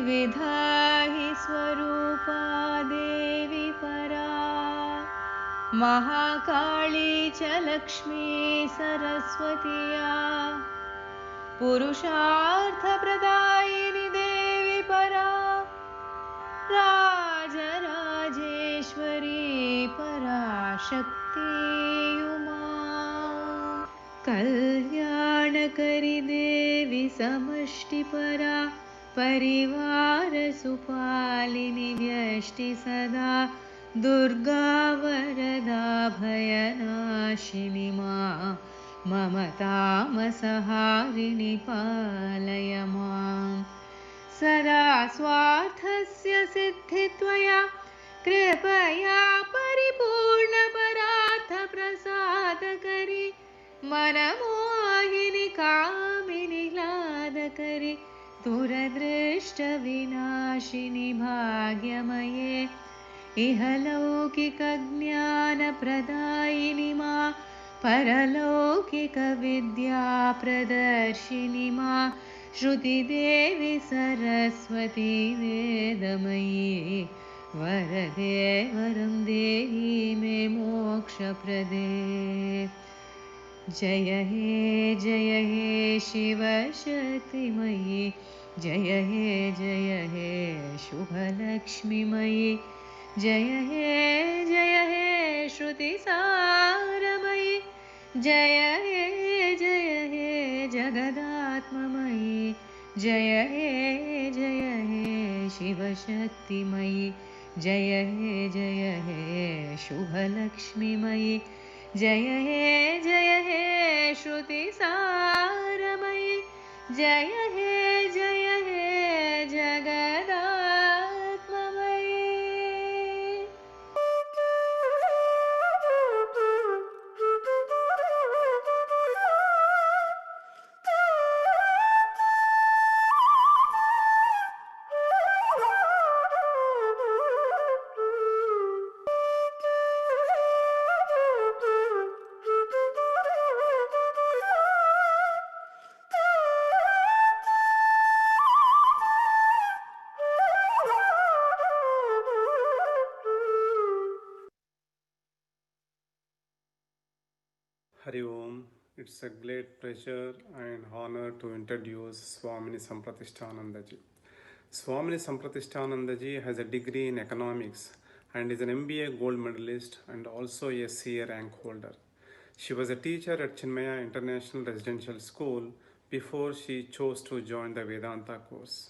त्रिविधा हि स्वरूपा देवी परा महाकाली च लक्ष्मी सरस्वतीया पुरुषार्थप्रदायिनि देवी परा राजराजेश्वरी पराशक्ति उमा कल्याणकरि देवी समष्टिपरा परिवारसुपालिनि व्यष्टि सदा दुर्गा वरदा भयनाशिनि मम तामसहारिणि पालय माम् सदा स्वार्थस्य सिद्धित्वया कृपया परिपूर्णपरार्थप्रसादकरि मनमोहिनि कामिनि लादकरि दुरदृष्टविनाशिनि भाग्यमये इहलौकिकज्ञानप्रदायिनि मा परलौकिकविद्याप्रदर्शिनि मा श्रुतिदेवी सरस्वती वेदमयी वरदे वरं देहि मे मोक्षप्रदे जय हे शिवशक्तिमयी जय हे शुभलक्ष्मीमयी जय हे श्रुतिसारमयी जय हे जगदात्ममयी जय हे शिवशक्तिमयी जय हे शुभलक्ष्मीमयी जय हे श्रुतिसारमयी जय हे जगदात्ममयी Hari Om. It's a great pleasure and honor to introduce Swamini Sampratishtanandaji. Swamini Sampratishtanandaji has a degree in economics and is an MBA gold medalist and also a CA rank holder. She was a teacher at Chinmaya International Residential School before she chose to join the Vedanta course.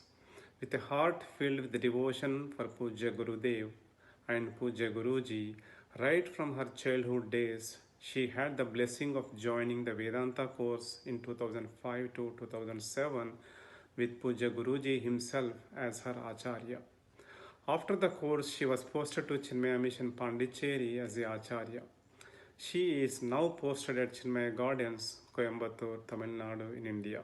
With a heart filled with devotion for Pujya Gurudev and Pujya Guruji, right from her childhood days, she had the blessing of joining the Vedanta course in 2005 to 2007 with Pujya Guruji himself as her Acharya. After the course, she was posted to Chinmaya Mission Pondicherry as the Acharya. She is now posted at Chinmaya Gardens, Coimbatore, Tamil Nadu in India.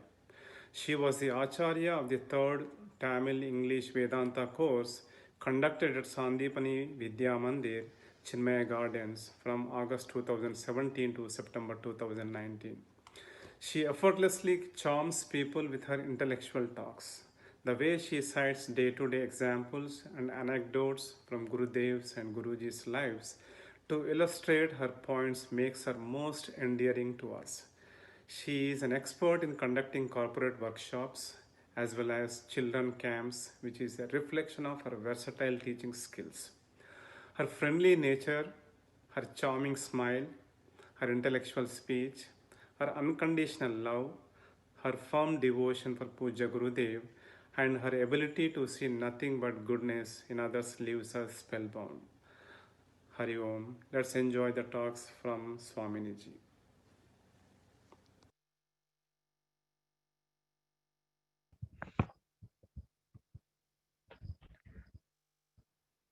She was the Acharya of the third Tamil English Vedanta course conducted at Sandipani Vidya Mandir, Chinmaya Gardens from August 2017 to September 2019. She effortlessly charms people with her intellectual talks. The way she cites day-to-day examples and anecdotes from Gurudev's and Guruji's lives to illustrate her points makes her most endearing to us. She is an expert in conducting corporate workshops as well as children camps, which is a reflection of her versatile teaching skills. Her friendly nature, her charming smile, her intellectual speech, her unconditional love, her firm devotion for Pujya Gurudev, and her ability to see nothing but goodness in others leaves us spellbound. Hari Om. Let's enjoy the talks from Swaminiji.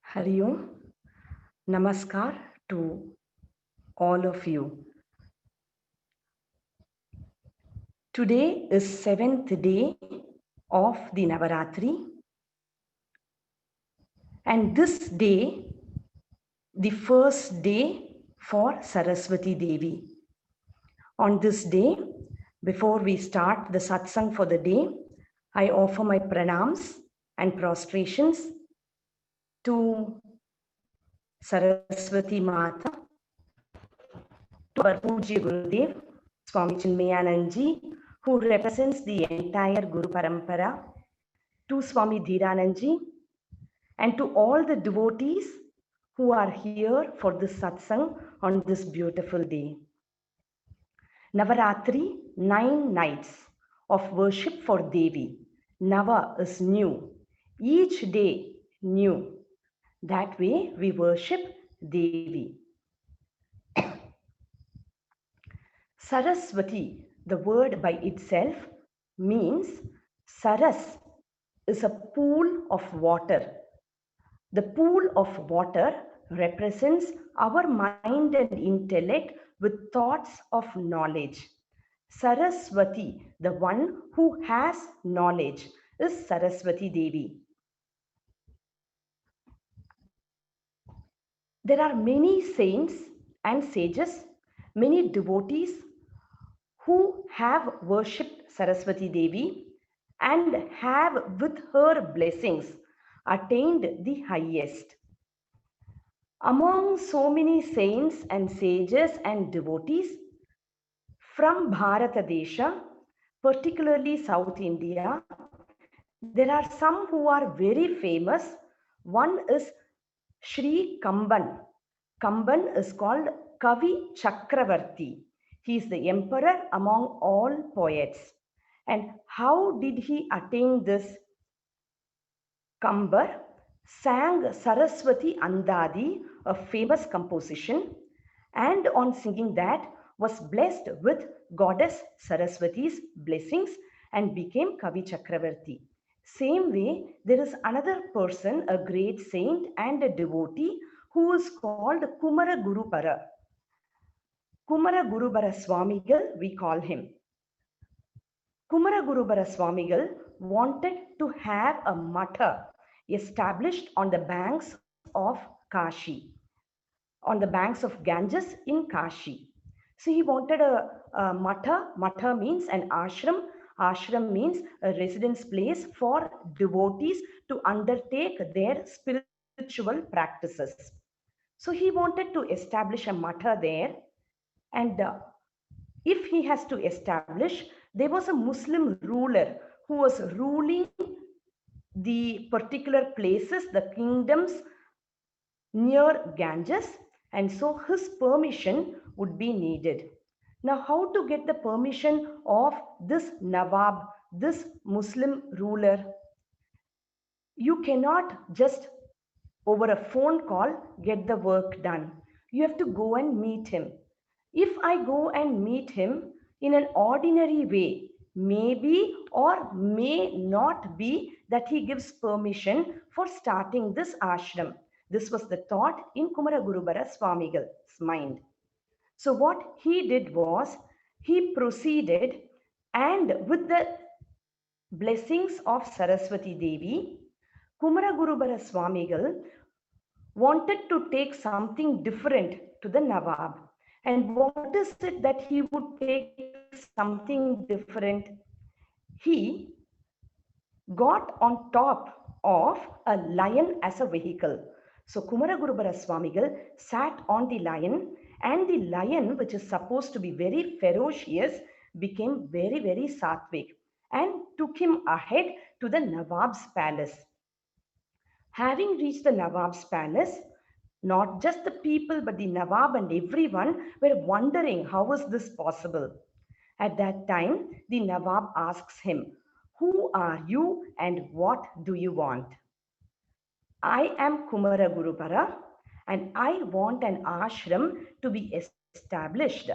Hari Om. Namaskar to all of you. Today is 7th day of the Navaratri, and this day, the first day for Saraswati Devi. On this day, before we start the satsang for the day, I offer my pranams and prostrations to Saraswati Mata, to our Pujya Gurudev, Swami Chinmayanandji, who represents the entire Guru Parampara, to Swami Dhiranandji, and to all the devotees who are here for this satsang on this beautiful day. Navaratri, 9 nights of worship for Devi. Nava is new, each day new. That way we worship Devi. Saraswati, the word by itself means Saras is a pool of water. The pool of water represents our mind and intellect with thoughts of knowledge. Saraswati, the one who has knowledge, is Saraswati Devi. There are many saints and sages, many devotees who have worshipped Saraswati Devi and have with her blessings attained the highest. Among so many saints and sages and devotees from Bharatadesha, particularly South India, there are some who are very famous. One is Sri Kamban. Kamban is called Kavi Chakravarti. He is the emperor among all poets. And how did he attain this? Kambar sang Saraswati Andadi, a famous composition, and on singing that was blessed with goddess Saraswati's blessings and became Kavi Chakravarti. Same way, there is another person, a great saint and a devotee who is called Kumara Gurupara. Kumara Gurubara Swamigal, we call him. Kumara Gurubara Swamigal wanted to have a matha established on the banks of Kashi, on the banks of Ganges in Kashi. So he wanted a matha. Matha means an ashram. Ashram means a residence place for devotees to undertake their spiritual practices. So he wanted to establish a matha there, and if he has to establish, there was a Muslim ruler who was ruling the particular places, the kingdoms near Ganges, and so his permission would be needed. Now, how to get the permission of this Nawab, this Muslim ruler? You cannot just over a phone call get the work done. You have to go and meet him. If I go and meet him in an ordinary way, maybe or may not be that he gives permission for starting this ashram. This was the thought in Kumara Gurubara Swamigal's mind. So what he did was, he proceeded, and with the blessings of Saraswati Devi, Kumara Gurubara Swamigal wanted to take something different to the Nawab. And what is it that he would take something different? He got on top of a lion as a vehicle. So Kumara Gurubara Swamigal sat on the lion, and the lion, which is supposed to be very ferocious, became very, very sattvic and took him ahead to the Nawab's palace. Having reached the Nawab's palace, not just the people, but the Nawab and everyone were wondering, how is this possible? At that time, the Nawab asks him, "Who are you and what do you want?" "I am Kumara Gurupara, and I want an ashram to be established,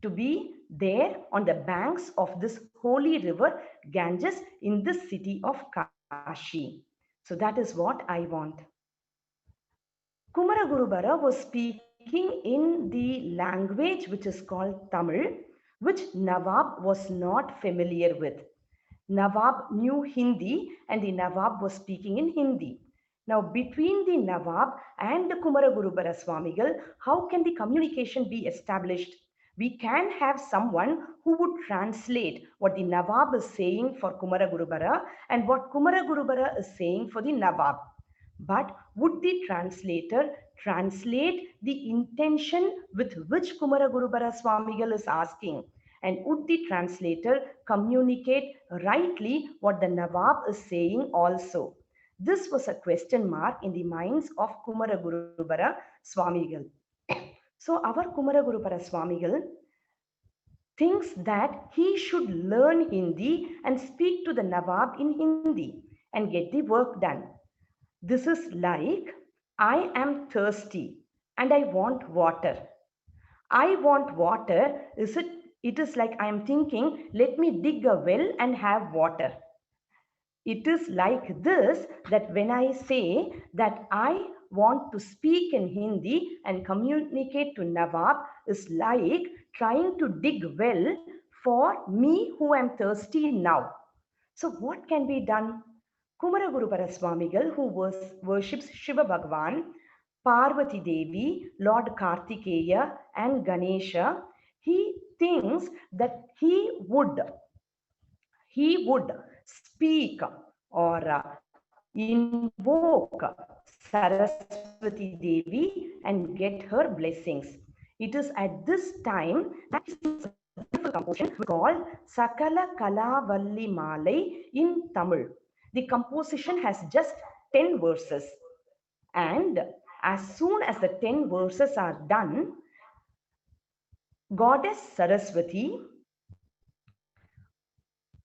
to be there on the banks of this holy river Ganges in this city of Kashi. So that is what I want." Kumara Gurubara was speaking in the language which is called Tamil, which Nawab was not familiar with. Nawab knew Hindi, and the Nawab was speaking in Hindi. Now, between the Nawab and the Kumara Gurubara Swamigal, how can the communication be established? We can have someone who would translate what the Nawab is saying for Kumaragurubara and what Kumaragurubara is saying for the Nawab. But would the translator translate the intention with which Kumaragurubara Swamigal is asking? And would the translator communicate rightly what the Nawab is saying also? This was a question mark in the minds of Kumaragurubara Swamigal. So our Kumaragurubara Swamigal thinks that he should learn Hindi and speak to the Nawab in Hindi and get the work done. This is like, I am thirsty and I want water. I want water. It is like I am thinking, let me dig a well and have water. It is like this, that when I say that I want to speak in Hindi and communicate to Nawab is like trying to dig well for me who am thirsty now. So what can be done? Kumaragurubara Swamigal, who worships Shiva Bhagavan, Parvati Devi, Lord Kartikeya and Ganesha, he thinks that he would speak or invoke Saraswati Devi and get her blessings. It is at this time that he sings a beautiful composition called Sakala Kalavalli Malai in Tamil. The composition has just 10 verses, and as soon as the 10 verses are done, Goddess Saraswati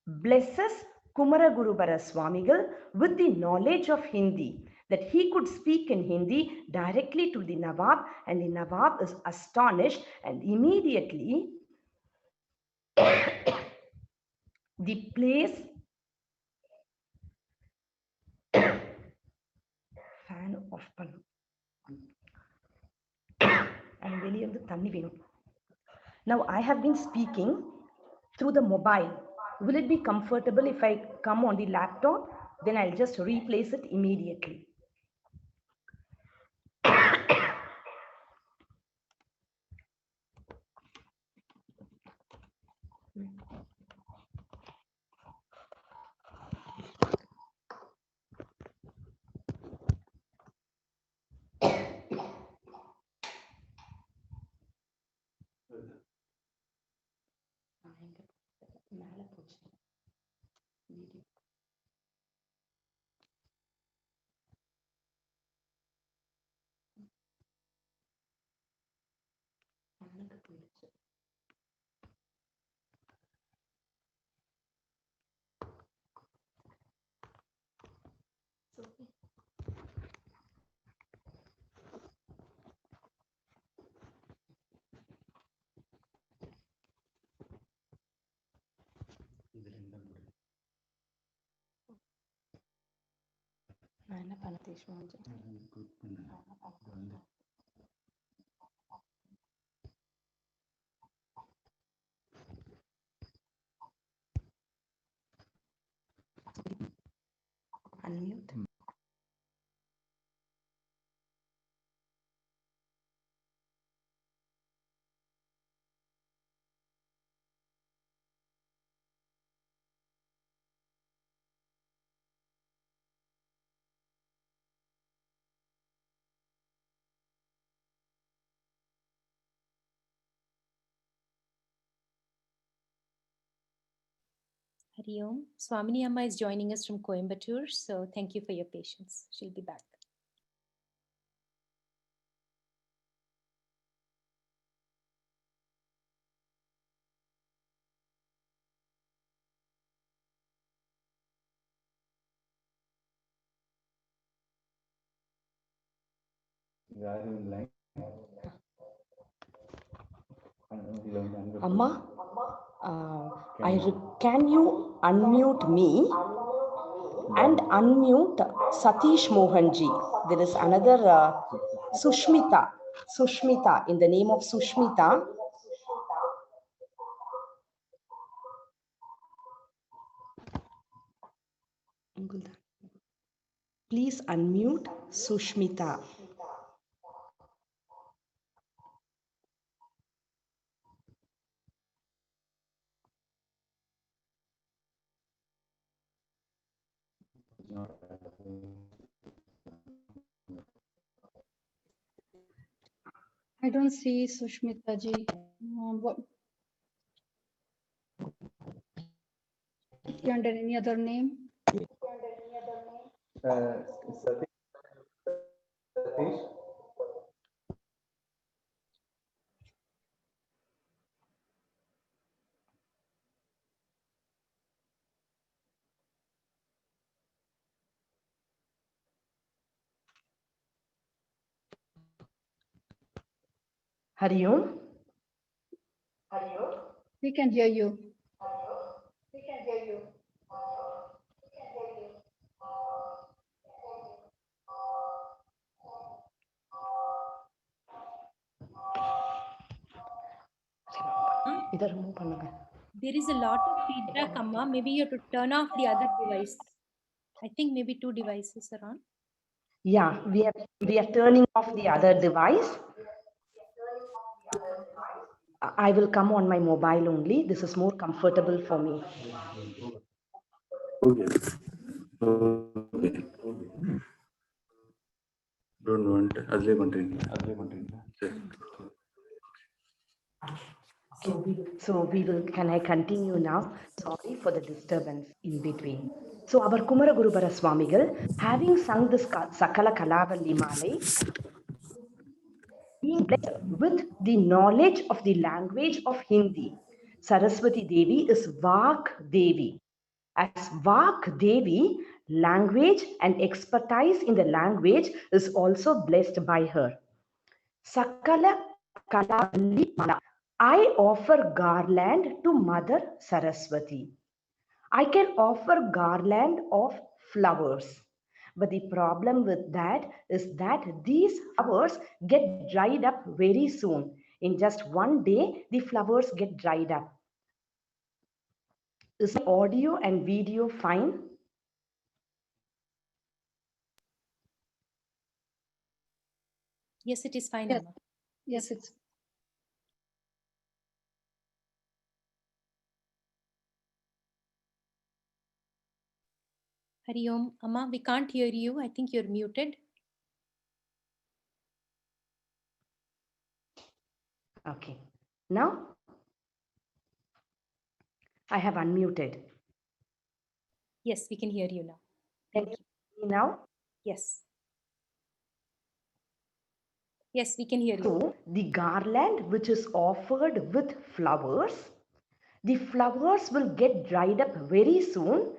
blesses Kumaragurubara Swamigal with the knowledge of Hindi, that he could speak in Hindi directly to the Nawab, and the Nawab is astonished, and immediately the place fan off பண்ணு and வெளிய வந்து தண்ணி வேணும். Now I have been speaking through the mobile. Will it be comfortable if I come on the laptop? Then I'll just replace it immediately. Unmute. Hari Om. Swamini Amma is joining us from Coimbatore, so thank you for your patience. She'll be back. Amma, can you unmute me and unmute Satish Mohanji? There is another Sushmita, in the name of Sushmita. Please unmute Sushmita. I don't see Sushmita ji. Under any other name? Satish. Hari Om. We can hear you. इधर move பண்ணுங்க. There is a lot of feedback, Amma. Maybe you have to turn off the other device. I think maybe 2 devices are on. Yeah, we are turning off the other device. I will come on my mobile only. This is more comfortable for me. Okay. Okay. Don't want. Adle continue. So we will, can I continue now? Sorry for the disturbance in between. So our Kumaragurubara Swamigal, having sung this Sakala Kalavalli Malai, being blessed with the knowledge of the language of Hindi, Saraswati Devi is Vak Devi. As Vak Devi, language and expertise in the language is also blessed by her. Sakala Kalavalli Mala. I offer garland to Mother Saraswati. I can offer garland of flowers. But the problem with that is that these flowers get dried up very soon. In just one day, the flowers get dried up. Is the audio and video fine? Yes, it is fine, Yes. Amma. Yes, it's Hari Om. Amma, we can't hear you. I think you're muted. Okay. Now, I have unmuted. Yes, we can hear you now. Can you hear me now? Yes. Yes, we can hear you. So, the garland which is offered with flowers, the flowers will get dried up very soon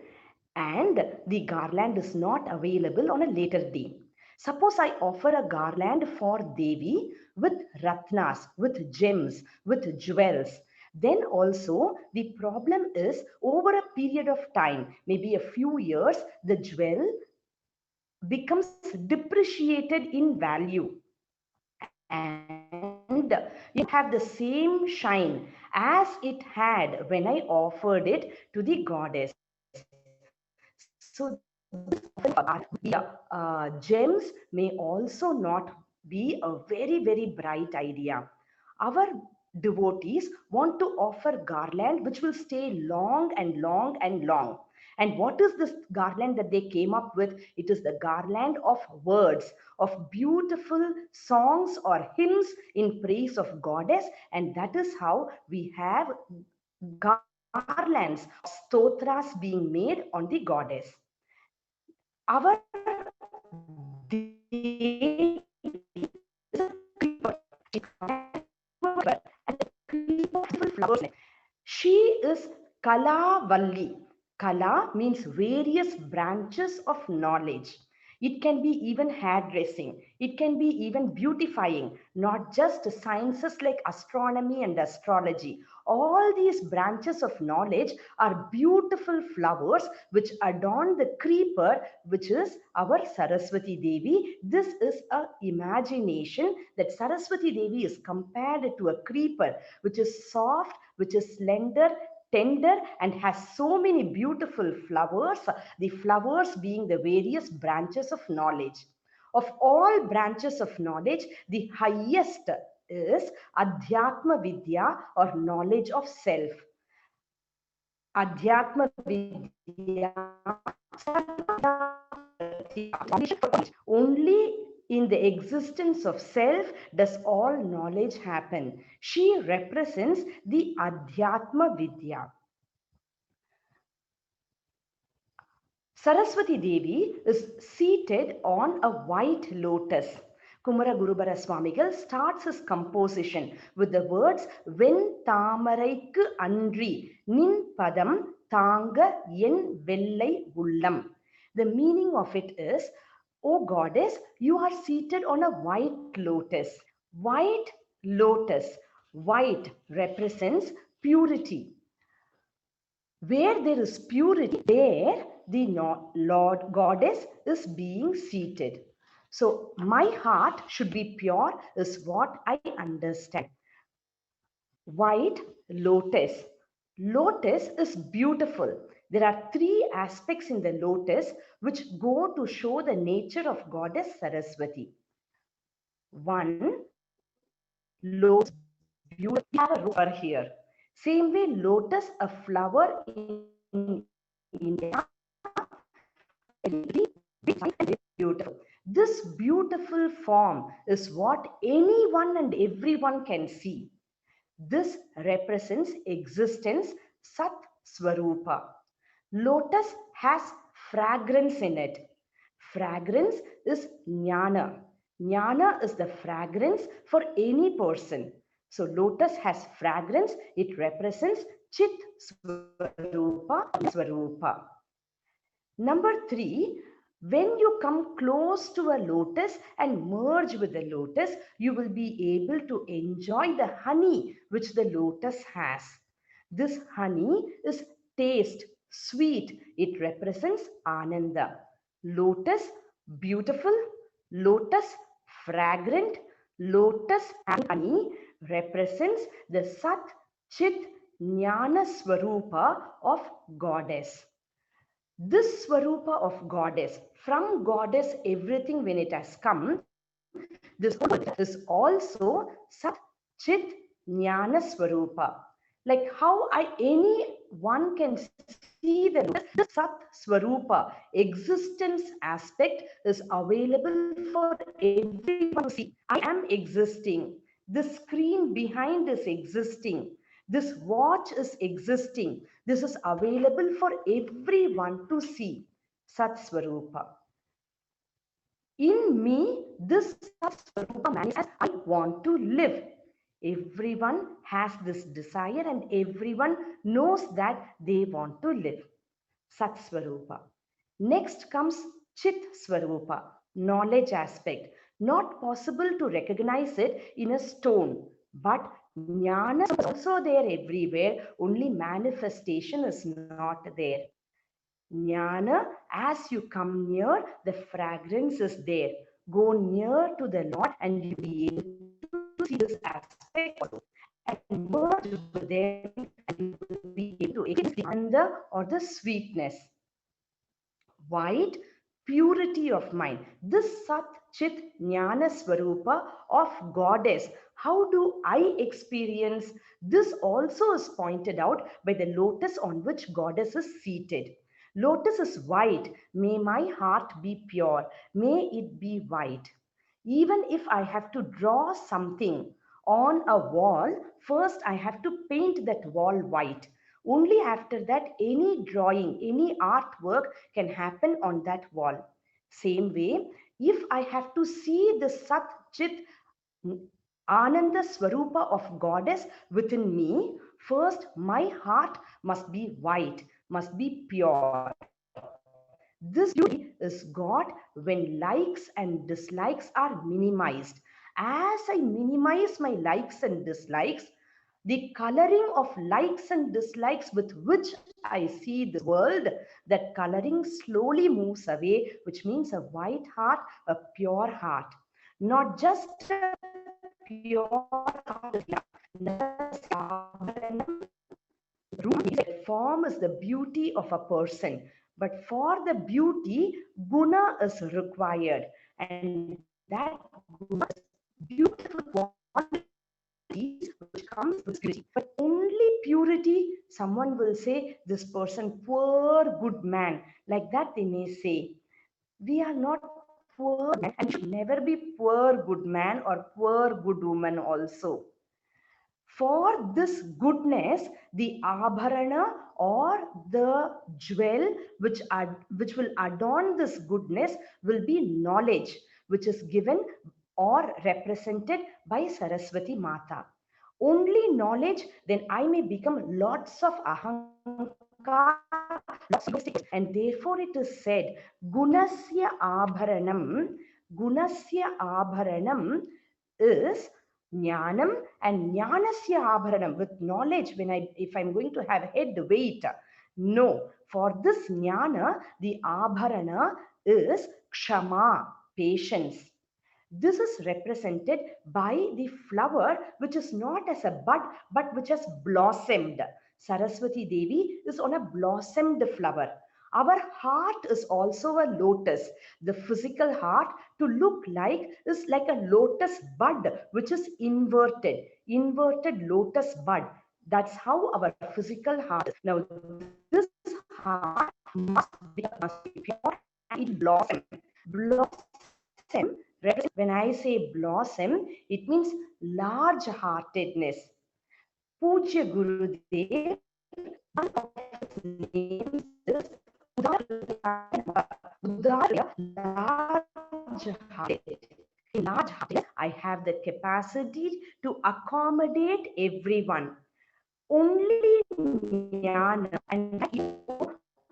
and the garland is not available on a later day. Suppose I offer a garland for Devi with ratnas, with gems, with jewels. Then also the problem is over a period of time, maybe a few years, the jewel becomes depreciated in value. And you have the same shine as it had when I offered it to the goddess. So gems may also not be a very, very bright idea. Our devotees want to offer garland which will stay long and long and long. And what is this garland that they came up with? It is the garland of words, of beautiful songs or hymns in praise of goddess. And that is how we have garlands, stotras being made on the goddess. Our deity is a creeper. And the creeper flowers. She is Kalavalli. Kala means various branches of knowledge. It can be even hairdressing. It can be even beautifying, not just sciences like astronomy and astrology. All these branches of knowledge are beautiful flowers which adorn the creeper, which is our Saraswati Devi. This is an imagination that Saraswati Devi is compared to a creeper, which is soft, which is slender, tender, and has so many beautiful flowers, the flowers being the various branches of knowledge. Of all branches of knowledge, the highest is Adhyatma Vidya, or knowledge of self. Adhyatma Vidya, only in the existence of self does all knowledge happen. She represents the Adhyatma Vidya. Saraswati Devi is seated on a white lotus. Kumara Gurubara Swamigal starts his composition with the words Ven Tamaraikku Andri Nin Padam Thanga Yen Vellai Ullam. The meaning of it is, O goddess, you are seated on a white lotus. White lotus, white represents purity. Where there is purity, there the Lord Goddess is being seated. So my heart should be pure is what I understand. White lotus. Lotus is beautiful. There are three aspects in the lotus which go to show the nature of Goddess Saraswati. One, lotus beautiful. We have a rover here. Same way, lotus, a flower in India, beautiful. This beautiful form is what anyone and everyone can see. This represents existence, Sat Swarupa. Lotus has fragrance in it. Fragrance is Jnana. Jnana is the fragrance for any person. So lotus has fragrance. It represents Chit Swarupa. Number 3, when you come close to a lotus and merge with the lotus, you will be able to enjoy the honey which the lotus has. This honey is taste, sweet. It represents Ananda. Lotus, beautiful. Lotus, fragrant. Lotus and honey represents the Sat Chit Jnana Swarupa of Goddess. This Swarupa of Goddess, from Goddess everything when it has come, this is also Sat Chit Jnana Swarupa. Like how anyone can see the Sat Swarupa existence aspect is available for everyone to see. I am existing. The screen behind is existing. This watch is existing. This is available for everyone to see. Sat Swarupa. In me, this Sat Swarupa manifests. I want to live. Everyone has this desire and everyone knows that they want to live. Sat Swarupa. Next comes Chit Swarupa, knowledge aspect. Not possible to recognize it in a stone, but Jnana is also there everywhere, only manifestation is not there. Jnana, as you come near, the fragrance is there. Go near to the Lord and you will be able to see this aspect and merge with them and you will be able to experience the Ananda or the sweetness. White, purity of mind. This Sat Chit Jnana Swarupa of Goddess. How do I experience? This also is pointed out by the lotus on which Goddess is seated. Lotus is white. May my heart be pure. May it be white. Even if I have to draw something on a wall, first I have to paint that wall white. Only after that, any drawing, any artwork can happen on that wall. Same way, if I have to see the Sat Chit Ananda Swarupa of Goddess within me, first my heart must be white, must be pure. This beauty is got when likes and dislikes are minimized. As I minimize my likes and dislikes, the coloring of likes and dislikes with which I see the world, that coloring slowly moves away, which means a white heart, a pure heart. Not just a pure heart, form is the beauty of a person. But for the beauty, guna is required. And that guna is beautiful qualities which comes with purity. But only purity, someone will say, this person, poor good man. Like that they may say. We are not poor man, and we should never be poor good man or poor good woman also. For this goodness, the abharana or the jewel which will adorn this goodness will be knowledge, which is given or represented by Saraswati Mata. Only knowledge, then I may become lots of ahankar, lots of egoistic, and therefore it is said, gunasya abharanam is jnanam, and jnanasya abharanam, with knowledge, if I'm going to have head weight, no, for this jnana, the abharana is kshama, patience. This is represented by the flower which is not as a bud but which has blossomed. Saraswati Devi is on a blossomed flower. Our heart is also a lotus. The physical heart to look like is like a lotus bud which is inverted lotus bud. That's how our physical heart is. Now this heart must be pure and it blossom. When I say blossom, it means large heartedness. Pujya Gurudev, one of his names is Udarya, large hearted. In large hearted, I have the capacity to accommodate everyone. Only jnana and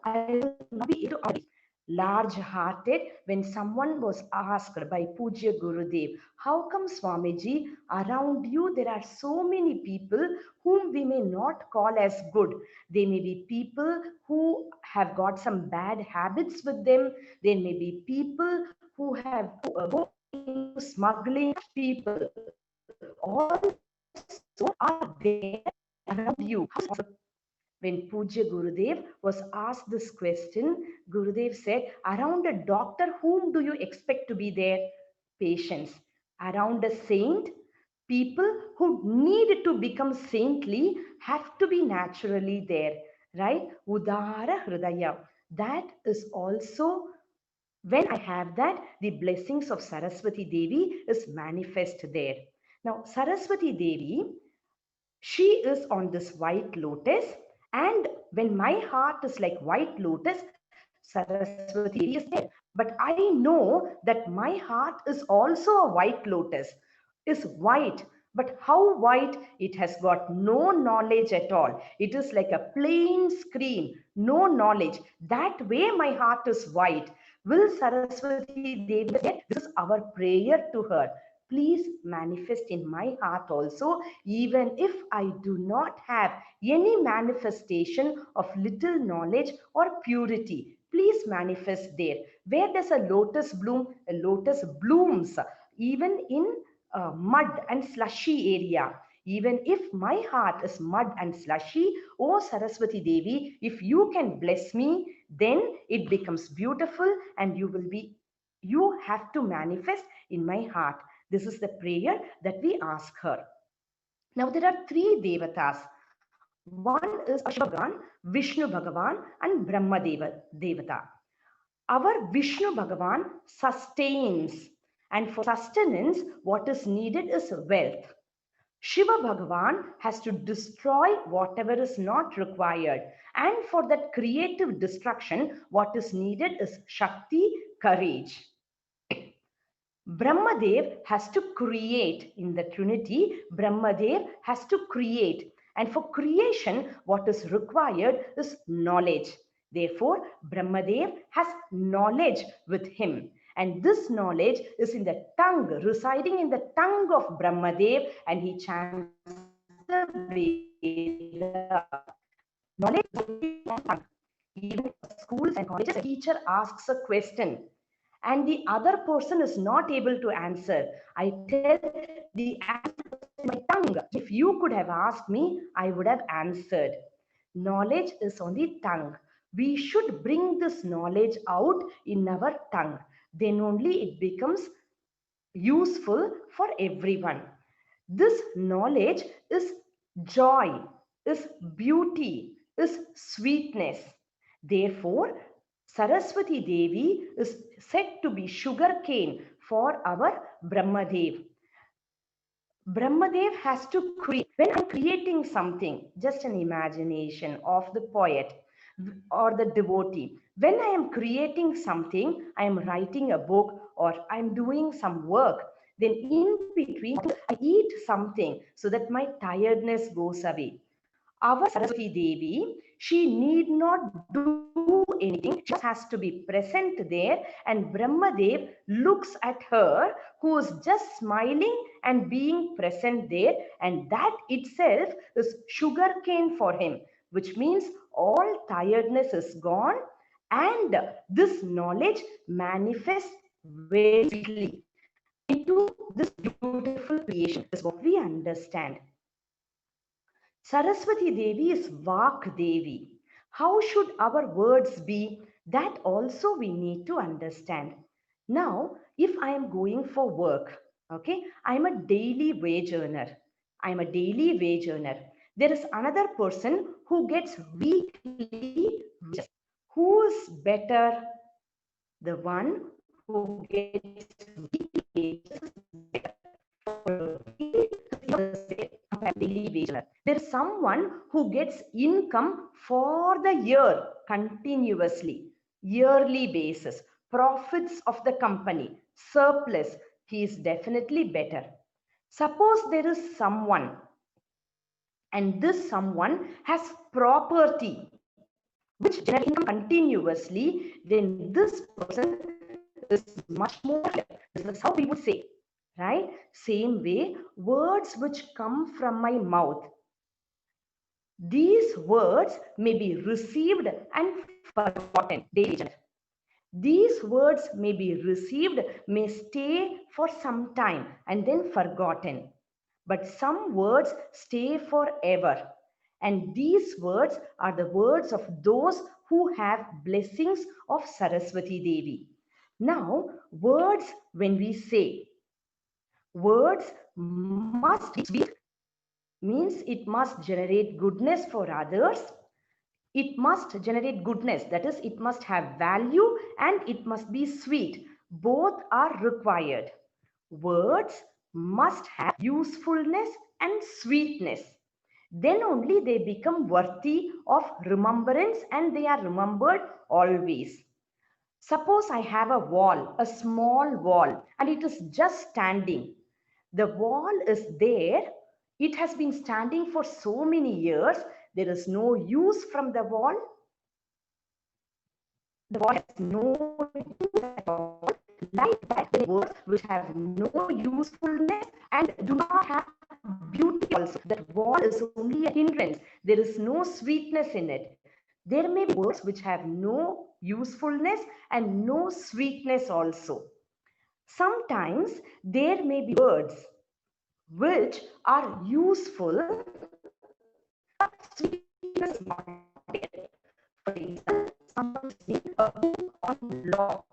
I will not be able to large-hearted. When someone was asked by Pujya Gurudev, how come Swamiji, around you there are so many people whom we may not call as good. They may be people who have got some bad habits with them. There may be people who have go into smuggling people. Also are there around you. When Pujya Gurudev was asked this question, Gurudev said, around a doctor, whom do you expect to be there? Patients. Around a saint, people who need to become saintly have to be naturally there, right? Udara Hridaya. That is also, when I have that, the blessings of Saraswati Devi is manifest there. Now, Saraswati Devi, she is on this white lotus, and when my heart is like white lotus, Saraswati Devi is there. But I know that my heart is also a white lotus, is white. But how white? It has got no knowledge at all. It is like a plain screen, no knowledge. That way my heart is white. Will Saraswati Devi there? This is our prayer to her. Please manifest in my heart also, even if I do not have any manifestation of little knowledge or purity. Please manifest there. Where does a lotus bloom? A lotus blooms even in mud and slushy area. Even if my heart is mud and slushy, oh Saraswati Devi, if you can bless me, then it becomes beautiful, and you have to manifest in my heart. This is the prayer that we ask her. Now there are three devatas. One is Shiva Bhagavan, Vishnu Bhagavan, and Brahma Devata. Our Vishnu Bhagavan sustains, and for sustenance, what is needed is wealth. Shiva Bhagavan has to destroy whatever is not required, and for that creative destruction, what is needed is Shakti, courage. Brahmadev has to create. In the Trinity, Brahmadev has to create. And for creation, what is required is knowledge. Therefore, Brahmadev has knowledge with him. And this knowledge is in the tongue, residing in the tongue of Brahmadev, and he chants the Veda. Knowledge is in the tongue. Even in schools and colleges, a teacher asks a question and the other person is not able to answer. I tell the answer in my tongue. If you could have asked me, I would have answered. Knowledge is on the tongue. We should bring this knowledge out in our tongue. Then only it becomes useful for everyone. This knowledge is joy, is beauty, is sweetness. Therefore, Saraswati Devi is said to be sugar cane for our Brahmadev. Brahmadev has to create, when I'm creating something, just an imagination of the poet or the devotee. When I am creating something, I am writing a book or I'm doing some work, then in between I eat something so that my tiredness goes away. Our Saraswati Devi, she need not do anything, she just has to be present there, and Brahmadev looks at her, who is just smiling and being present there, and that itself is sugarcane for him, which means all tiredness is gone, and this knowledge manifests very sweetly into this beautiful creation, is what we understand. Saraswati Devi is Vak Devi. How should our words be? That also we need to understand. Now, if I am going for work, okay, I am a daily wage earner. I am a daily wage earner. There is another person who gets weekly wages. Who is better? The one who gets weekly wages is better. Daily wage earner. There is someone who gets income for the year continuously, yearly basis, profits of the company, surplus. He is definitely better. Suppose there is someone, and this someone has property which generates income continuously, then this person is much more. This is how we would say, right? Same way, words which come from my mouth, these words may be received and forgotten. These words may be received, may stay for some time and then forgotten. But some words stay forever. And these words are the words of those who have blessings of Saraswati Devi. Now, words, when we say, words must be sweet, means it must generate goodness for others. It must generate goodness, that is, it must have value and it must be sweet. Both are required. Words must have usefulness and sweetness. Then only they become worthy of remembrance and they are remembered always. Suppose I have a wall, a small wall, and it is just standing. The wall is there. It has been standing for so many years. There is no use from the wall. The wall has no use at all. Like that, words which have no usefulness and do not have beauty also. That wall is only a hindrance. There is no sweetness in it. There may be words which have no usefulness and no sweetness also. Sometimes there may be words which are useful, but sweetness is not there. For example, someone saying a book on law.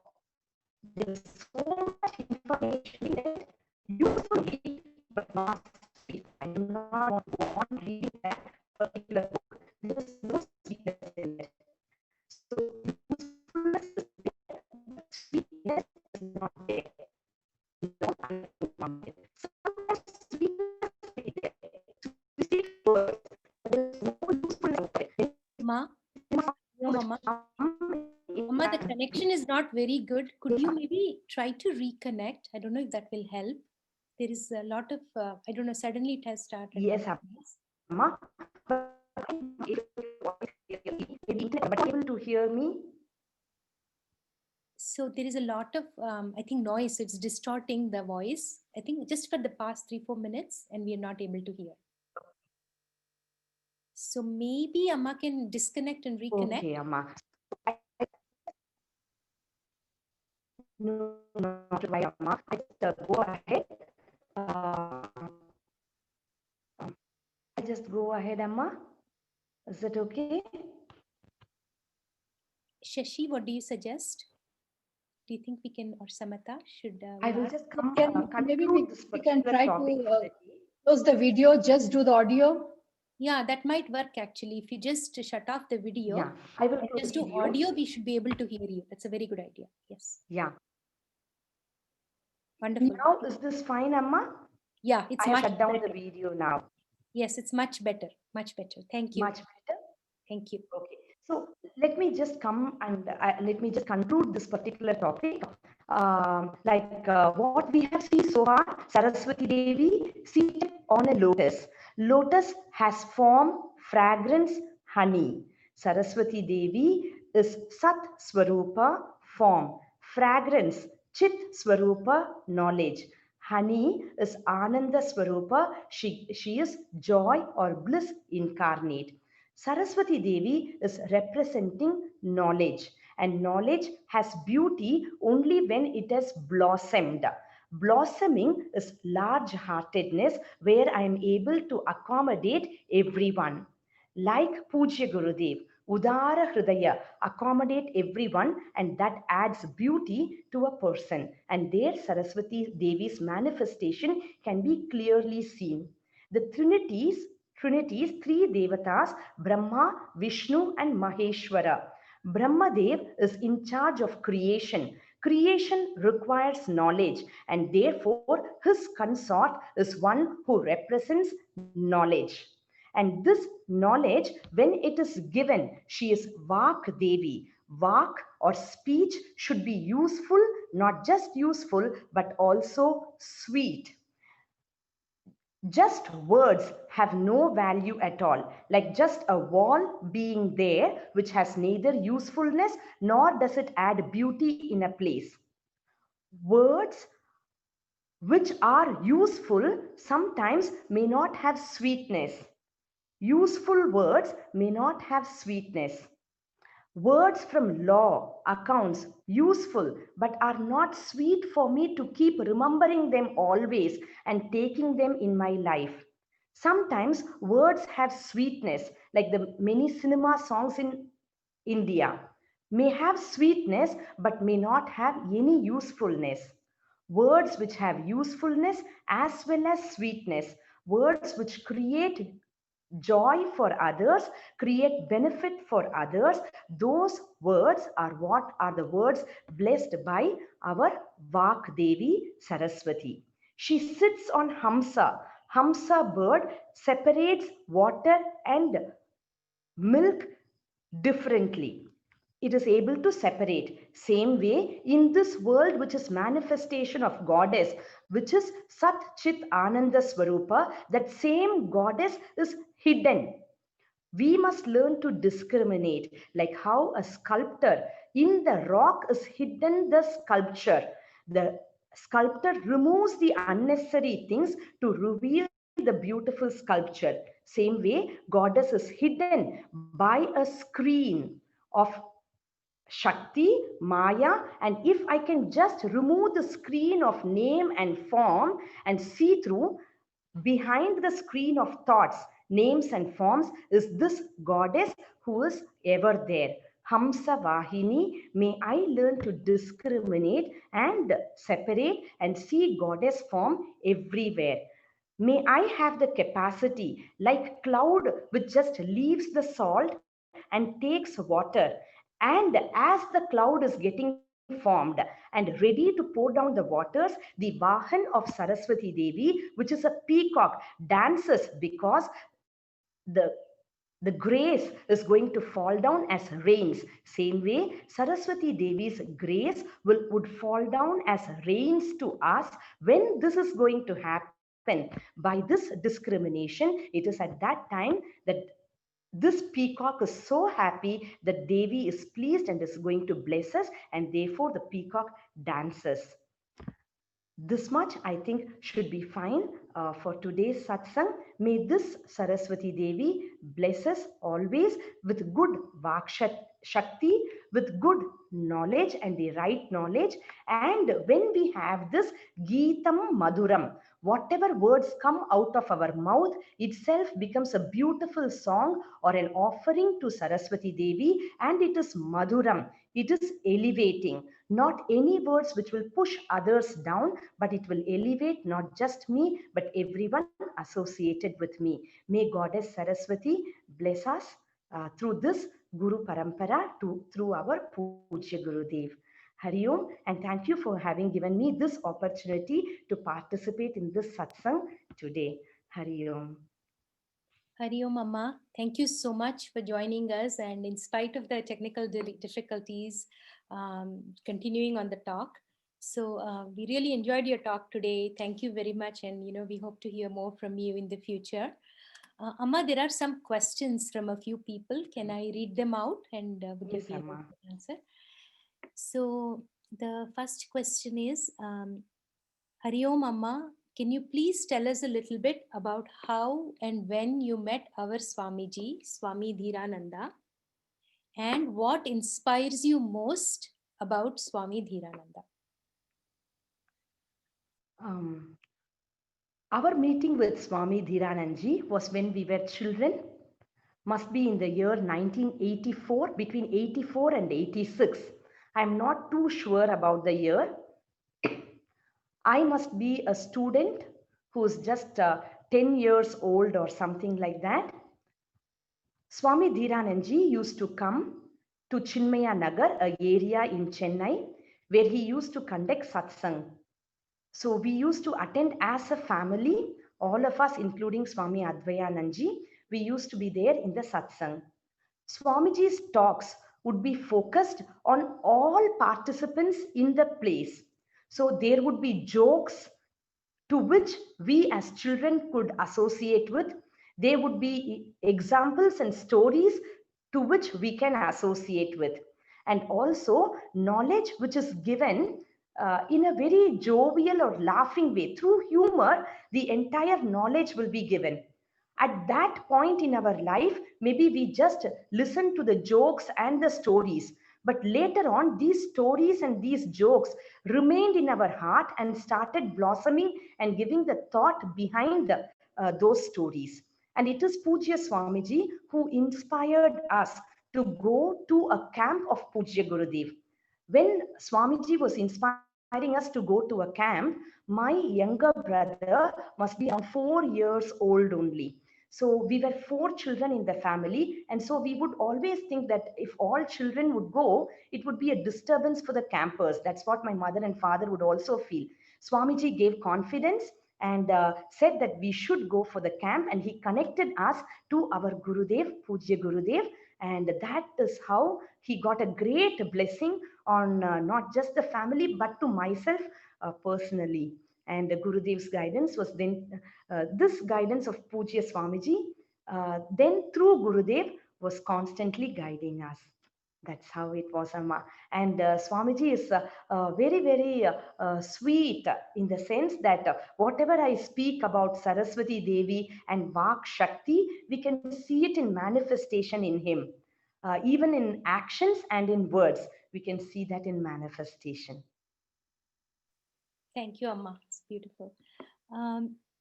There is so much information in it, useful read, but not sweet. I do not want to go on reading that particular book. There is no sweetness in it. So usefulness is there, but sweetness is not there. Sometimes sweetness is there. Sweet words, but there is no usefulness in it. Ma? No, Mama. Mama, the connection is not very good. Could you maybe try to reconnect? I don't know if that will help. There is a lot of, I don't know, suddenly it has started. Yes, Amma. But able to hear me? So there is a lot of, I think, noise. It's distorting the voice. I think just for the past 3-4 minutes, and we are not able to hear. So maybe Amma can disconnect and reconnect. Okay, Amma. No, not right, Amma. I just go ahead. I just go ahead, Amma. Is that okay? Shashi, what do you suggest? Do you think we can, or Samata should? I will just come. Maybe we can particular try topic. to close the video, just do the audio. Yeah, that might work actually. If you just shut off the video Yeah, I will and put just do video. audio, we should be able to hear you. That's a very good idea. Yes. Yeah. Wonderful. Now, is this fine, Amma? Yeah, it's I have much shut down better. the video now. Yes, it's much better. Much better. Thank you. Much better. Thank you. Okay, so let me just come and let me just conclude this particular topic. What we have seen so far, Saraswati Devi seated on a lotus. Lotus has form, fragrance, honey. Saraswati Devi is Sat Swarupa, form, fragrance, Chit Swarupa, knowledge. Honey is Ananda Swarupa, she is joy or bliss incarnate. Saraswati Devi is representing knowledge, and knowledge has beauty only when it has blossomed. Blossoming is large heartedness where I am able to accommodate everyone. Like Pujya Gurudev, Udara Hridaya, accommodate everyone, and that adds beauty to a person. And there, Saraswati Devi's manifestation can be clearly seen. The Trinities, three devatas, Brahma, Vishnu, and Maheshwara. Brahmadev is in charge of creation. Creation requires knowledge, and therefore his consort is one who represents knowledge. And this knowledge, when it is given, she is Vak Devi. Vak or speech should be useful, not just useful, but also sweet. Just words have no value at all, like just a wall being there, which has neither usefulness nor does it add beauty in a place. Words which are useful sometimes may not have sweetness. Useful words may not have sweetness. Words from law, accounts, useful, but are not sweet for me to keep remembering them always and taking them in my life. Sometimes words have sweetness, like the many cinema songs in India, may have sweetness but may not have any usefulness. Words which have usefulness as well as sweetness, words which create joy for others, create benefit for others, those words are what are the words blessed by our Vak Devi Saraswati. She sits on Hamsa. Hamsa bird separates water and milk differently. It is able to separate. Same way, in this world, which is manifestation of goddess, which is Sat Chit Ananda Swarupa, that same goddess is hidden. We must learn to discriminate, like how a sculptor in the rock is hidden the sculpture. The sculptor removes the unnecessary things to reveal the beautiful sculpture. Same way, goddess is hidden by a screen of Shakti, Maya, and if I can just remove the screen of name and form and see through, behind the screen of thoughts, names and forms is this goddess who is ever there. Hamsa Vahini, may I learn to discriminate and separate and see goddess form everywhere. May I have the capacity, like cloud which just leaves the salt and takes water, and as the cloud is getting formed and ready to pour down the waters, the Vahan of Saraswati Devi, which is a peacock, dances because the the grace is going to fall down as rains. Same way, Saraswati Devi's grace would fall down as rains to us. When this is going to happen by this discrimination, it is at that time that this peacock is so happy that Devi is pleased and is going to bless us, and therefore the peacock dances. This much I think should be fine for today's satsang. May this Saraswati Devi bless us always with good Vak Shakti, with good knowledge and the right knowledge. And when we have this Geetam Maduram, Whatever words come out of our mouth itself becomes a beautiful song or an offering to Saraswati Devi, and it is Madhuram. It is elevating, not any words which will push others down, but it will elevate not just me, but everyone associated with me. May Goddess Saraswati bless us through this Guru Parampara through our Pujya Gurudev. Hari Om, and thank you for having given me this opportunity to participate in this satsang today. Hari Om. Hari Om, Amma. Thank you so much for joining us. And in spite of the technical difficulties, continuing on the talk. So we really enjoyed your talk today. Thank you very much. And, we hope to hear more from you in the future. Amma, there are some questions from a few people. Can I read them out? And would you Yes, be able Amma. to answer? So the first question is, Hari Om, Amma, can you please tell us a little bit about how and when you met our Swamiji, Swami Dhirananda, and what inspires you most about Swami Dhirananda? Our meeting with Swami Dhiranandji was when we were children, must be in the year 1984, between 84 and 86. I'm not too sure about the year. I must be a student who's just 10 years old or something like that. Swami Dhiranandji used to come to Chinmaya Nagar, an area in Chennai, where he used to conduct satsang. So we used to attend as a family, all of us, including Swami Advayanandji, we used to be there in the satsang. Swamiji's talks would be focused on all participants in the place. So there would be jokes to which we as children could associate with. There would be examples and stories to which we can associate with. And also knowledge which is given in a very jovial or laughing way. Through humor, the entire knowledge will be given. At that point in our life, maybe we just listen to the jokes and the stories. But later on, these stories and these jokes remained in our heart and started blossoming and giving the thought behind those stories. And it is Pujya Swamiji who inspired us to go to a camp of Pujya Gurudev. When Swamiji was inspiring us to go to a camp, my younger brother must be around 4 years old only. So we were 4 children in the family. And so we would always think that if all children would go, it would be a disturbance for the campers. That's what my mother and father would also feel. Swamiji gave confidence and said that we should go for the camp. And he connected us to our Gurudev, Pujya Gurudev. And that is how he got a great blessing on not just the family, but to myself personally. And Gurudev's guidance was then, this guidance of Pujya Swamiji, then through Gurudev was constantly guiding us. That's how it was, Amma. And Swamiji is very, very sweet in the sense that whatever I speak about Saraswati Devi and Vak Shakti, we can see it in manifestation in him. Even in actions and in words, we can see that in manifestation. Thank you, Amma. It's beautiful.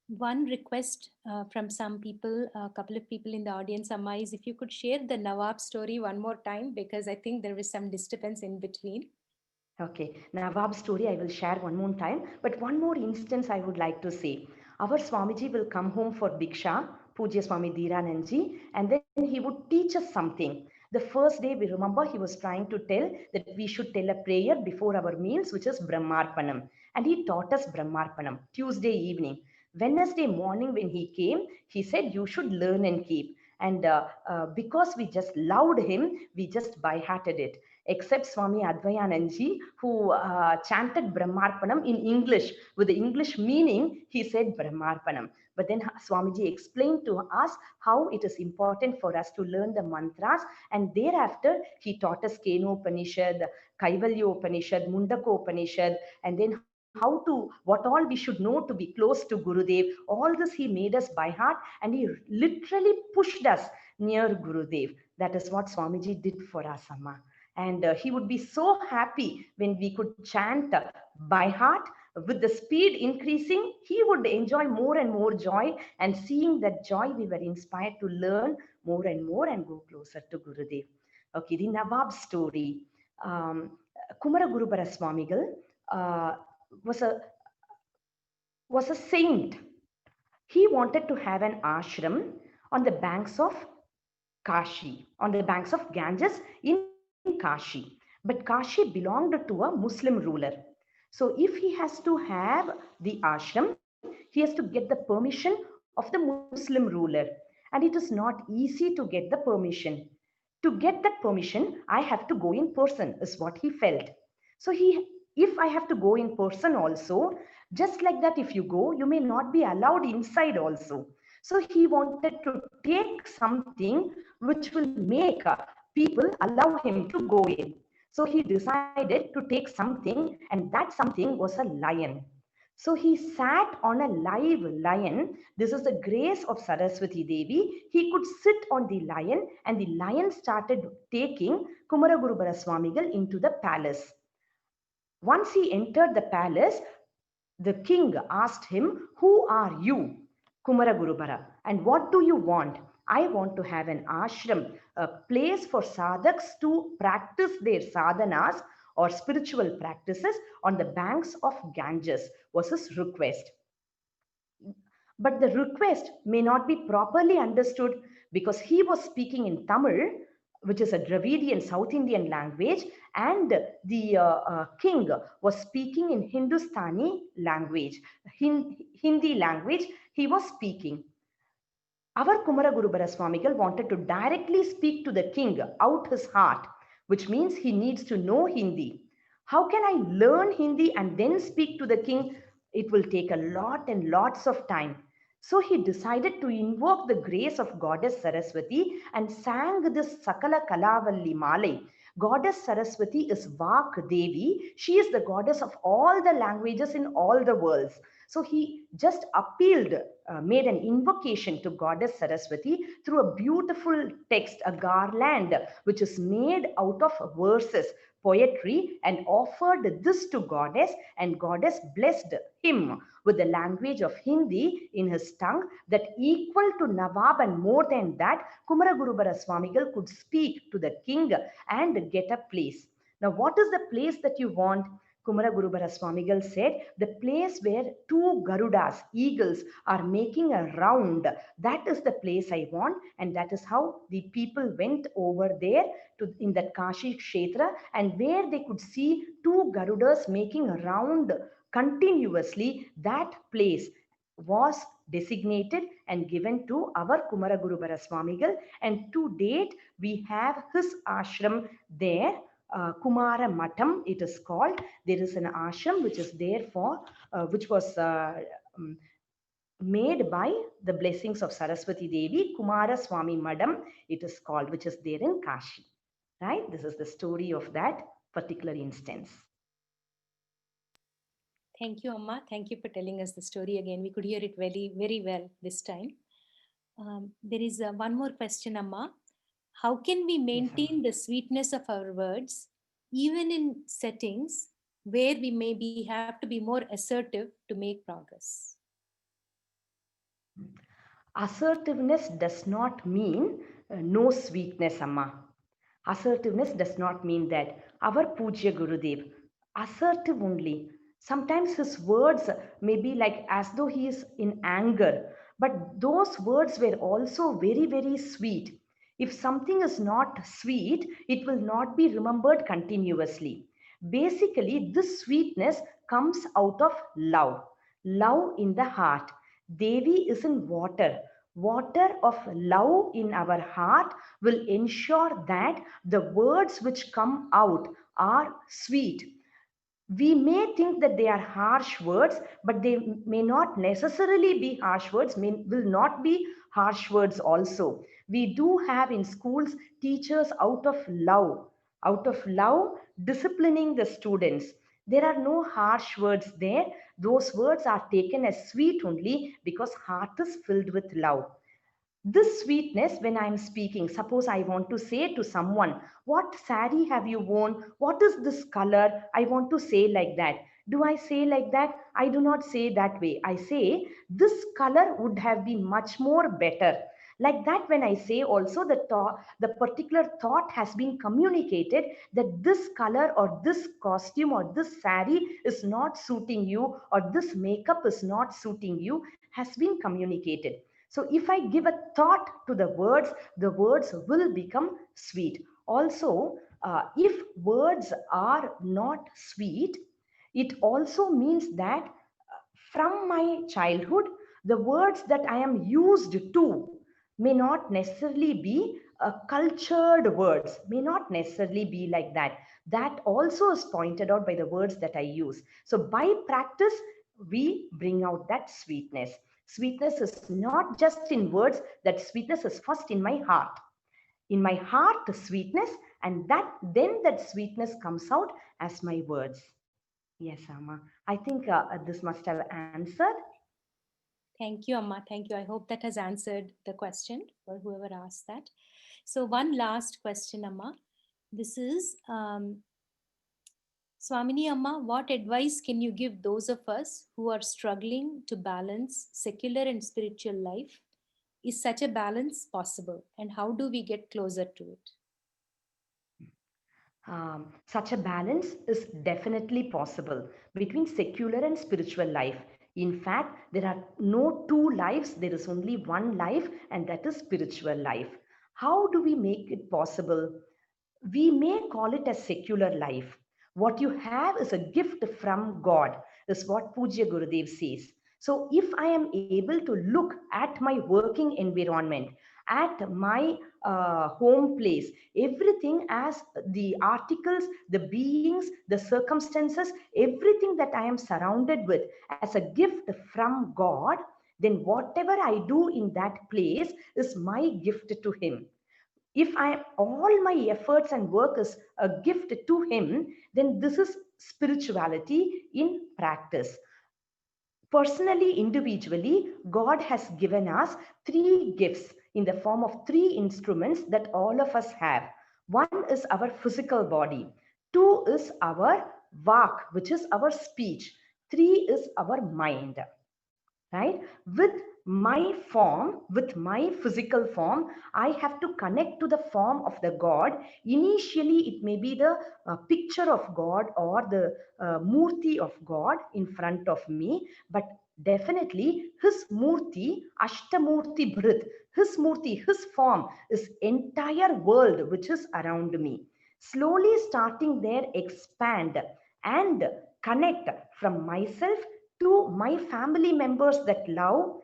One request from some people, a couple of people in the audience, Amma, is if you could share the Nawab story one more time, because I think there was some disturbance in between. Okay, Nawab story I will share one more time, but one more instance I would like to say. Our Swamiji will come home for Diksha, Pujya Swami Dhiranandji, and then he would teach us something. The first day, we remember he was trying to tell that we should tell a prayer before our meals, which is Brahmarpanam. And he taught us Brahmarpanam Tuesday evening. Wednesday morning, when he came, he said, you should learn and keep. And because we just loved him, we just by-hearted it. Except Swami Advayanandji, who chanted Brahmarpanam in English. With the English meaning, he said Brahmarpanam. But then Swamiji explained to us how it is important for us to learn the mantras. And thereafter, he taught us Kenopanishad, Kaivalyopanishad, Mundakopanishad, and then what all we should know to be close to Gurudev. All this he made us by heart, and he literally pushed us near Gurudev. That is what Swamiji did for us, Amma. And he would be so happy when we could chant by heart with the speed increasing, he would enjoy more and more joy, and seeing that joy, we were inspired to learn more and more and go closer to Gurudev. Okay, the Nawab story. Kumara Gurubara Swamigal uh, was a saint. He wanted to have an ashram on the banks of Kashi, on the banks of Ganges in Kashi. But Kashi belonged to a Muslim ruler. So if he has to have the ashram, he has to get the permission of the Muslim ruler. And it is not easy to get the permission. To get that permission, I have to go in person, is what he felt. So if I have to go in person also, just like that, if you go, you may not be allowed inside also. So he wanted to take something which will make people allow him to go in. So he decided to take something, and that something was a lion. So he sat on a live lion. This is the grace of Saraswati Devi. He could sit on the lion, and the lion started taking Kumaragurubara Swamigal into the palace. Once he entered the palace, the king asked him, "Who are you, Kumaragurubara, and what do you want?" "I want to have an ashram, a place for sadhaks to practice their sadhanas or spiritual practices on the banks of Ganges," was his request. But the request may not be properly understood because he was speaking in Tamil, which is a Dravidian South Indian language, and the king was speaking in Hindustani language, Hindi language he was speaking. Our Kumaragurubara Swamigal wanted to directly speak to the king out his heart, which means he needs to know Hindi. How can I learn Hindi and then speak to the king? It will take a lot and lots of time. So he decided to invoke the grace of Goddess Saraswati and sang this Sakala Kalavalli Malai. Goddess Saraswati is Vak Devi. She is the goddess of all the languages in all the worlds. So he just appealed, made an invocation to Goddess Saraswati through a beautiful text, a garland, which is made out of verses, poetry, and offered this to Goddess, and Goddess blessed him with the language of Hindi in his tongue that equal to Nawab, and more than that, Kumaragurubara Swamigal could speak to the king and get a place. Now, what is the place that you want? Kumaragurubara Swamigal said, "The place where two Garudas, eagles, are making a round, that is the place I want." And that is how the people went over there in that Kashi Kshetra, and where they could see two Garudas making a round continuously. That place was designated and given to our Kumaragurubara Swamigal, and to date we have his ashram there. Kumara Matam, it is called. There is an ashram which is there for, which was made by the blessings of Saraswati Devi. Kumara Swami Madam, it is called, which is there in Kashi. Right? This is the story of that particular instance. Thank you, Amma. Thank you for telling us the story again. We could hear it very, very well this time. There is one more question, Amma. How can we maintain the sweetness of our words, even in settings where we maybe have to be more assertive to make progress? Assertiveness does not mean no sweetness, Amma. Assertiveness does not mean that. Our Pujya Gurudev, assertive only. Sometimes his words may be like as though he is in anger, but those words were also very, very sweet. If something is not sweet, it will not be remembered continuously. Basically, this sweetness comes out of love, love in the heart. Devi is in water. Water of love in our heart will ensure that the words which come out are sweet. We may think that they are harsh words, but they may not necessarily be harsh words, will not be harsh words also. We do have in schools teachers out of love, disciplining the students. There are no harsh words there. Those words are taken as sweet only because heart is filled with love. This sweetness, when I'm speaking, suppose I want to say to someone, "What sari have you worn? What is this color?" I want to say like that. Do I say like that? I do not say that way. I say this color would have been much more better. Like that, when I say also the particular thought has been communicated that this color or this costume or this sari is not suiting you or this makeup is not suiting you has been communicated. So if I give a thought to the words will become sweet. Also, if words are not sweet, it also means that from my childhood, the words that I am used to may not necessarily be cultured words, may not necessarily be like that. That also is pointed out by the words that I use. So by practice, we bring out that sweetness. Sweetness is not just in words, that sweetness is first in my heart. In my heart, the sweetness, and then that sweetness comes out as my words. Yes, Amma. I think this must have answered. Thank you, Amma. Thank you. I hope that has answered the question for whoever asked that. So one last question, Amma. This is Swamini Amma, what advice can you give those of us who are struggling to balance secular and spiritual life? Is such a balance possible? And how do we get closer to it? Such a balance is definitely possible between secular and spiritual life. In fact, there are no two lives, there is only one life, and that is spiritual life. How do we make it possible? We may call it a secular life. What you have is a gift from God, is what Pujya Gurudev says. So if I am able to look at my working environment, at my home place, everything as the articles, the beings, the circumstances, everything that I am surrounded with as a gift from God, then whatever I do in that place is my gift to Him. If all my efforts and work is a gift to Him, then this is spirituality in practice. Personally, individually, God has given us three gifts in the form of three instruments that all of us have. One is our physical body, two is our vak, which is our speech, three is our mind. Right? With my form, with my physical form, I have to connect to the form of the God. Initially, it may be the picture of God or the murti of God in front of me, but definitely His murti, Ashtamurti Bhrit, His murti, His form is entire world which is around me. Slowly starting there, expand and connect from myself to my family members that love.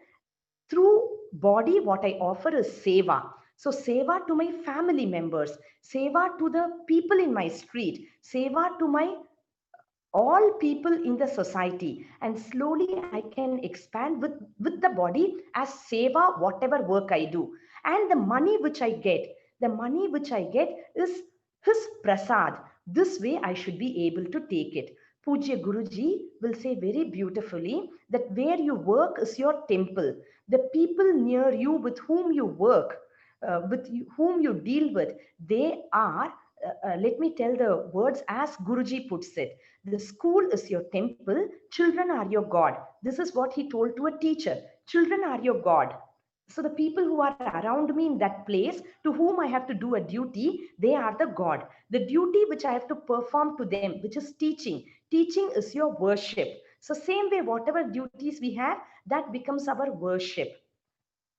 Through body, what I offer is seva. So seva to my family members, seva to the people in my street, seva to my all people in the society, and slowly I can expand with the body as seva, whatever work I do. And the money which I get, is His prasad. This way I should be able to take it. Pujya Guruji will say very beautifully that where you work is your temple. The people near you with whom you work, whom you deal with, they are, let me tell the words as Guruji puts it. The school is your temple, children are your God. This is what he told to a teacher. Children are your God. So the people who are around me in that place, to whom I have to do a duty, they are the God. The duty which I have to perform to them, which is teaching. Teaching is your worship. So same way, whatever duties we have, that becomes our worship.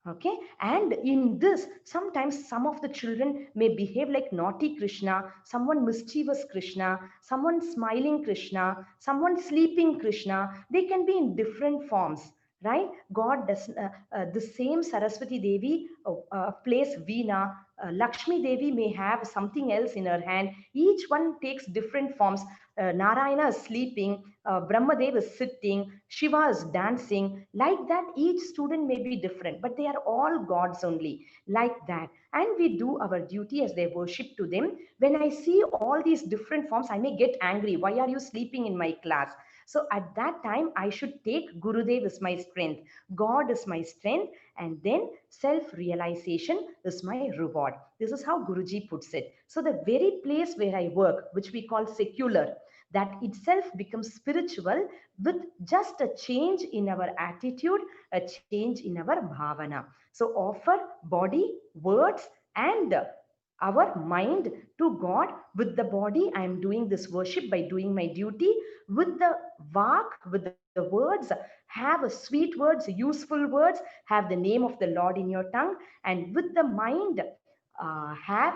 Okay, and in this, sometimes some of the children may behave like naughty Krishna, someone mischievous Krishna, someone smiling Krishna, someone sleeping Krishna. They can be in different forms, right? God does the same Saraswati Devi plays Veena. Lakshmi Devi may have something else in her hand. Each one takes different forms. Narayana is sleeping, Brahmadev is sitting, Shiva is dancing. Like that, each student may be different, but they are all gods only. Like that. And we do our duty as they worship to them. When I see all these different forms, I may get angry. Why are you sleeping in my class? So at that time, I should take Gurudev as my strength. God is my strength. And then self-realization is my reward. This is how Guruji puts it. So the very place where I work, which we call secular, that itself becomes spiritual with just a change in our attitude, a change in our bhavana. So offer body, words, and our mind to God. With the body, I am doing this worship by doing my duty. With the vak, with the words, have a sweet words, useful words, have the name of the Lord in your tongue. And with the mind, have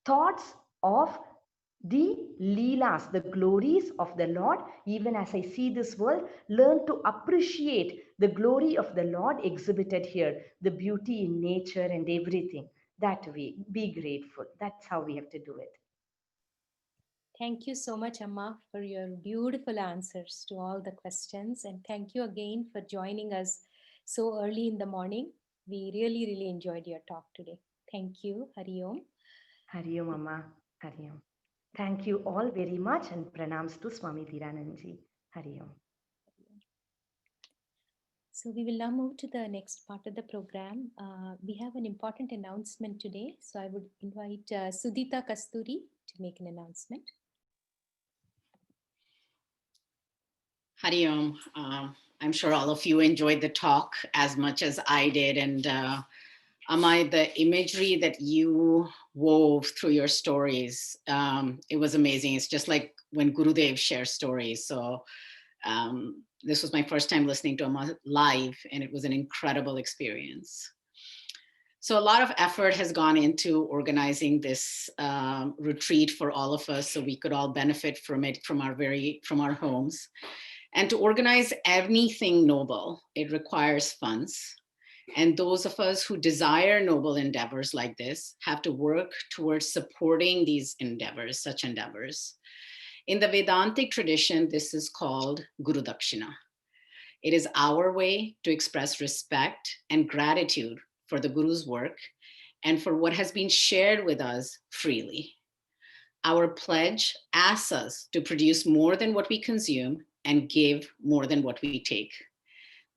thoughts of the leelas, the glories of the Lord. Even as I see this world, learn to appreciate the glory of the Lord exhibited here, the beauty in nature and everything. That way, be grateful. That's how we have to do it. Thank you so much, Amma, for your beautiful answers to all the questions. And thank you again for joining us so early in the morning. We really, really enjoyed your talk today. Thank you. Hari Om. Hari Om, Amma. Hari Om. Thank you all very much, and pranams to Swami Dhiranandji. Hari Om. So we will now move to the next part of the program. We have an important announcement today. So I would invite Sudita Kasturi to make an announcement. Hari Om. I'm sure all of you enjoyed the talk as much as I did. And Amai, the imagery that you wove through your stories, it was amazing. It's just like when Gurudev shares stories. So this was my first time listening to him live, and it was an incredible experience. So a lot of effort has gone into organizing this retreat for all of us, so we could all benefit from it from our homes. And to organize anything noble, it requires funds. And those of us who desire noble endeavors like this have to work towards supporting these endeavors, such endeavors. In the Vedantic tradition, this is called Guru Dakshina. It is our way to express respect and gratitude for the Guru's work and for what has been shared with us freely. Our pledge asks us to produce more than what we consume and give more than what we take.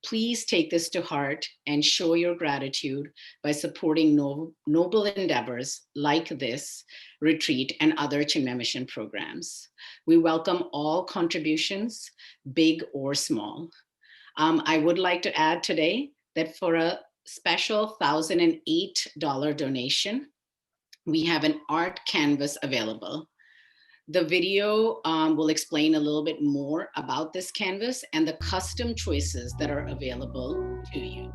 Please take this to heart and show your gratitude by supporting noble endeavors like this retreat and other Chinmay Mission programs. We welcome all contributions, big or small. I would like to add today that for a special $1,008 donation, we have an art canvas available. The video will explain a little bit more about this canvas and the custom choices that are available to you.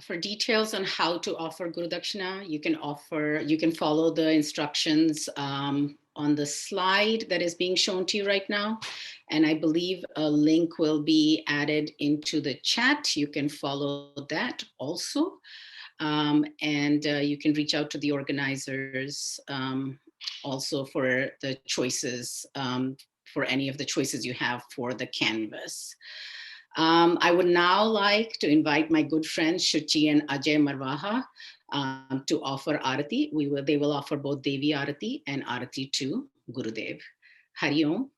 For details on how to offer Guru Dakshina, you can follow the instructions on the slide that is being shown to you right now. And I believe a link will be added into the chat. You can follow that also. And you can reach out to the organizers also for the choices, for any of the choices you have for the canvas. I would now like to invite my good friends Shuchi and Ajay Marwaha to offer Arati. They will offer both Devi Arati and Arati to Gurudev. Hari Om.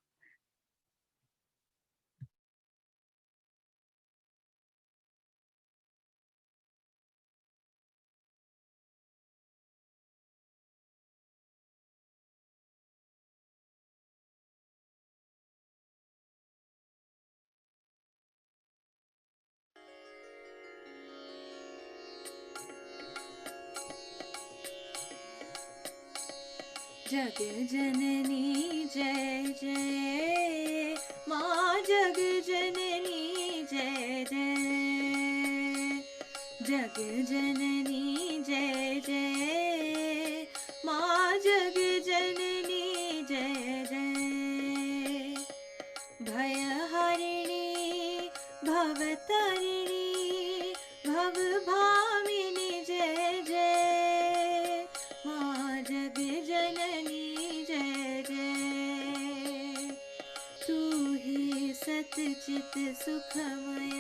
जग जननी जय जय माँ जग जननी जय जय जग जननी जय जय माँ जग जननी जय जय भयहरिणी भवतारिणी भवभामिनी जय जय माँ जग जननी जय जय तू ही सतचित सुखमय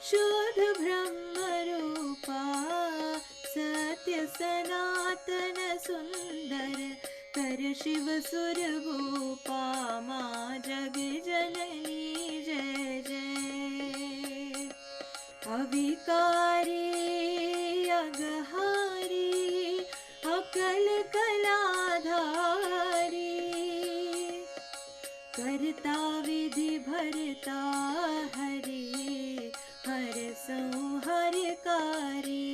शुद्ध ब्रह्म रूपा सत्य सनातन सुंदर कर शिव सुर भूपा माँ जग जननी जय जय अविकारी अगहारी अकल कलाधारी करता विधि भरता हरि हर संहरकारी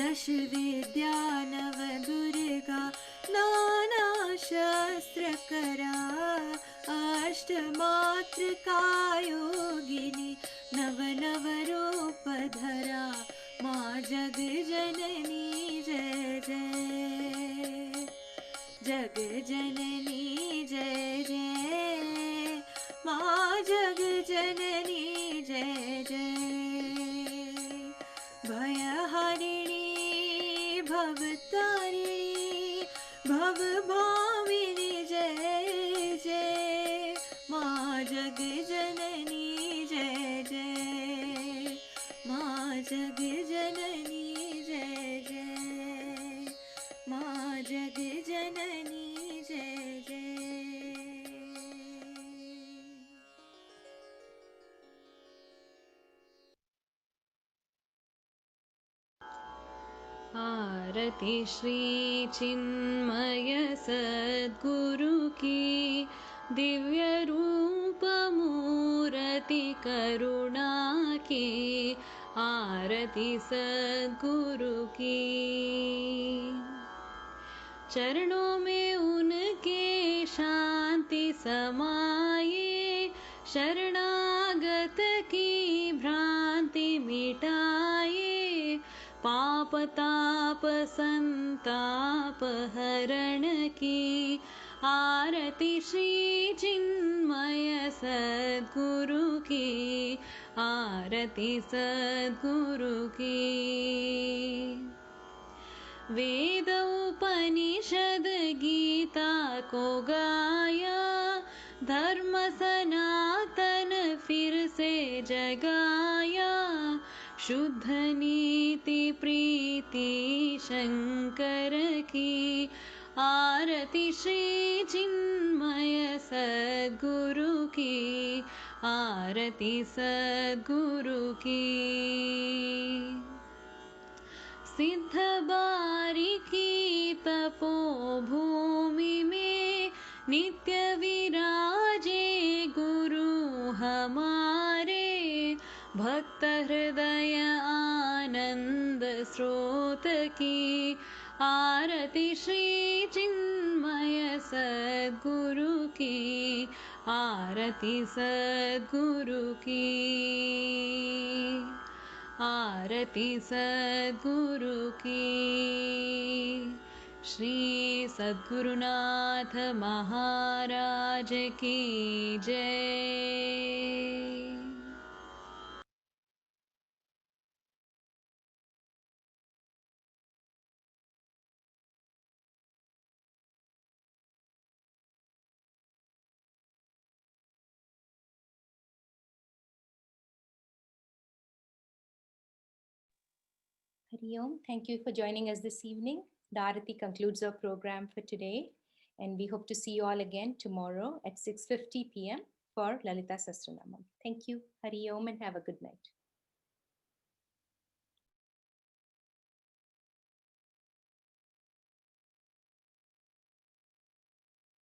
दश विद्या नव दुर्गा नाना शस्त्र करा अष्ट मात्र का योगिनी नव नव रूप धरा माँ जग जननी जय जय जग जननी जय जय माँ जग जननी जय जय भयहरिणी भवतारिणी भवभामिनी जय जय माँ जग जननी जय जय माँ जग जननी जय जय माँ जग जननी जय जय आरती श्री चिन्मय सद्गुरु की दिव्य रूप मूर्ति करुणा की आरती सद्गुरु की चरणों में उनके शांति समाये शरणागत की भ्रांति मिटाए पाप ताप संताप हरण की आरती श्री चिन्मय सद्गुरु की आरती सद्गुरु की वेद उपनिषद गीता को गाया धर्म सनातन फिर से जगाया शुद्ध नीति प्रीति शंकर की आरती श्री चिन्मय सद्गुरु की आरती सद्गुरु की सिद्ध बारिकी तपोभूमि में नित्य विराजे गुरु हमारे भक्त हृदय आनंद स्रोत की आरती श्री चिन्मय सद्गुरु की आरती सद्गुरु की आरती सद्गुरु की श्री सद्गुरुनाथ महाराज की जय। Hari Om. Thank you for joining us this evening. The Arati concludes our program for today, and we hope to see you all again tomorrow at 6:50 p.m. for Lalita Sahasranamam. Thank you. Hari Om and have a good night.